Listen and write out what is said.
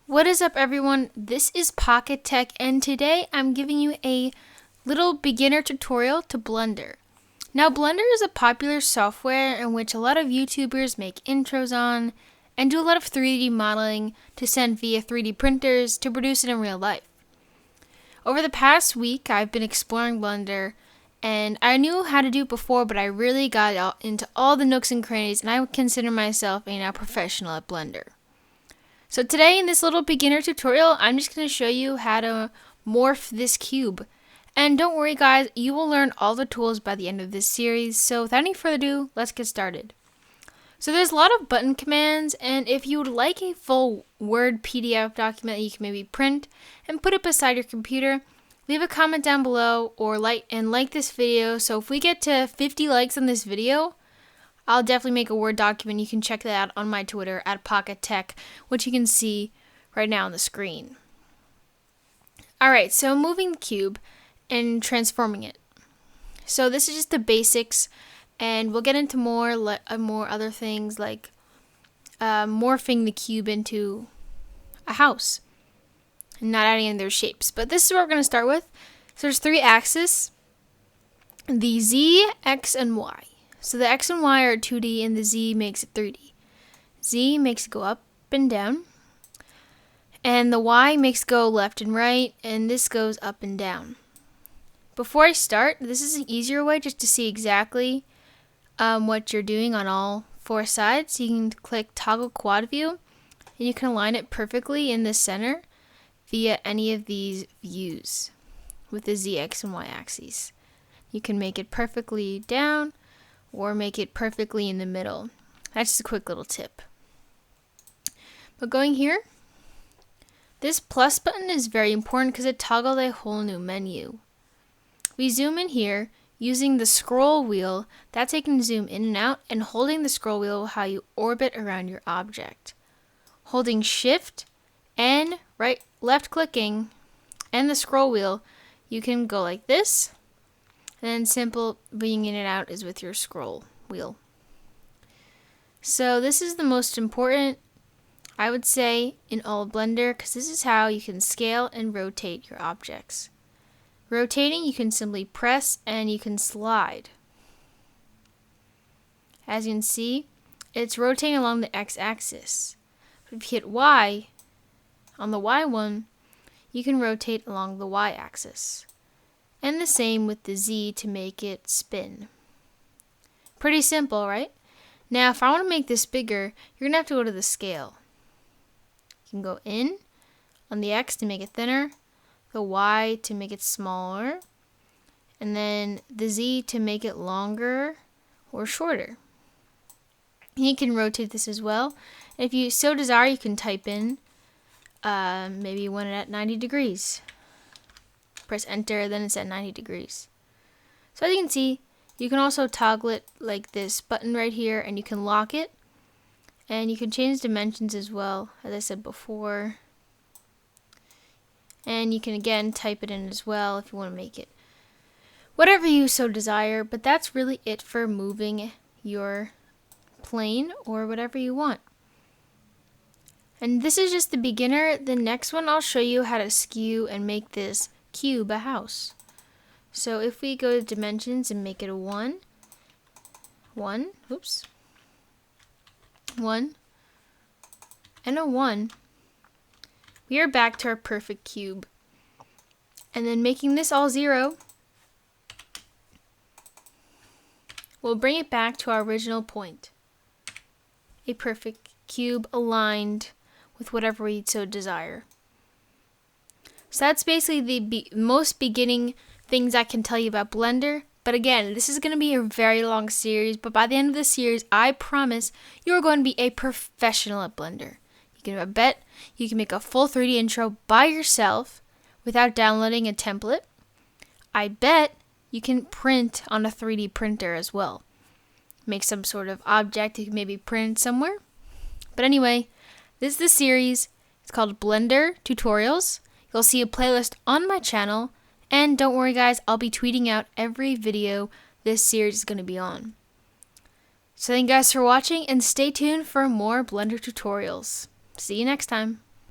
What is up, everyone? This is Pocket Tech, and today I'm giving you a little beginner tutorial to Blender. Now, Blender is a popular software in which a lot of YouTubers make intros on and do a lot of 3D modeling to send via 3D printers to produce it in real life. Over the past week, I've been exploring Blender, and I knew how to do it before, but I really got into all the nooks and crannies, and I would consider myself a now professional at Blender. So today in this little beginner tutorial, I'm just going to show you how to morph this cube. And don't worry guys, you will learn all the tools by the end of this series. So without any further ado, let's get started. So there's a lot of button commands, and if you would like a full Word PDF document that you can maybe print and put it beside your computer, leave a comment down below or like this video. So if we get to 50 likes on this video, I'll definitely make a Word document. You can check that out on my Twitter at Pocket Tech, which you can see right now on the screen. Alright, so moving the cube and transforming it. So this is just the basics, and we'll get into more other things like morphing the cube into a house and not adding in their shapes. But this is what we're going to start with. So there's 3 axes, the Z, X, and Y. So the X and Y are 2D and the Z makes it 3D. Z makes it go up and down. And the Y makes it go left and right, and this goes up and down. Before I start, this is an easier way just to see exactly what you're doing on all 4 sides. You can click toggle quad view, and you can align it perfectly in the center via any of these views with the Z, X, and Y axes. You can make it perfectly down or make it perfectly in the middle. That's just a quick little tip. But going here, this plus button is very important because it toggles a whole new menu. We zoom in here using the scroll wheel. That's how you can zoom in and out, and holding the scroll wheel will how you orbit around your object. Holding shift and left clicking and the scroll wheel, you can go like this. And then simple bringing in and out is with your scroll wheel. So this is the most important, I would say, in all of Blender, because this is how you can scale and rotate your objects. Rotating, you can simply press and you can slide. As you can see, it's rotating along the x-axis. But if you hit Y, on the Y one, you can rotate along the y-axis. And the same with the Z to make it spin. Pretty simple, right? Now, if I want to make this bigger, you're going to have to go to the scale. You can go in on the X to make it thinner, the Y to make it smaller, and then the Z to make it longer or shorter. You can rotate this as well. If you so desire, you can type in maybe you want it at 90 degrees. Press enter, then it's at 90 degrees. So as you can see, you can also toggle it like this button right here, and you can lock it, and you can change dimensions as well, as I said before. And you can again type it in as well if you want to make it whatever you so desire, but that's really it for moving your plane or whatever you want. And this is just the beginner. The next one I'll show you how to skew and make this cube a house. So if we go to dimensions and make it a 1, and a 1, we are back to our perfect cube. And then making this all 0, we'll bring it back to our original point. A perfect cube aligned with whatever we so desire. So that's basically the most beginning things I can tell you about Blender. But again, this is going to be a very long series. But by the end of the series, I promise you're going to be a professional at Blender. You can bet you can make a full 3D intro by yourself without downloading a template. I bet you can print on a 3D printer as well. Make some sort of object you can maybe print somewhere. But anyway, this is the series. It's called Blender Tutorials. You'll see a playlist on my channel, and don't worry guys, I'll be tweeting out every video this series is going to be on. So thank you guys for watching, and stay tuned for more Blender tutorials. See you next time.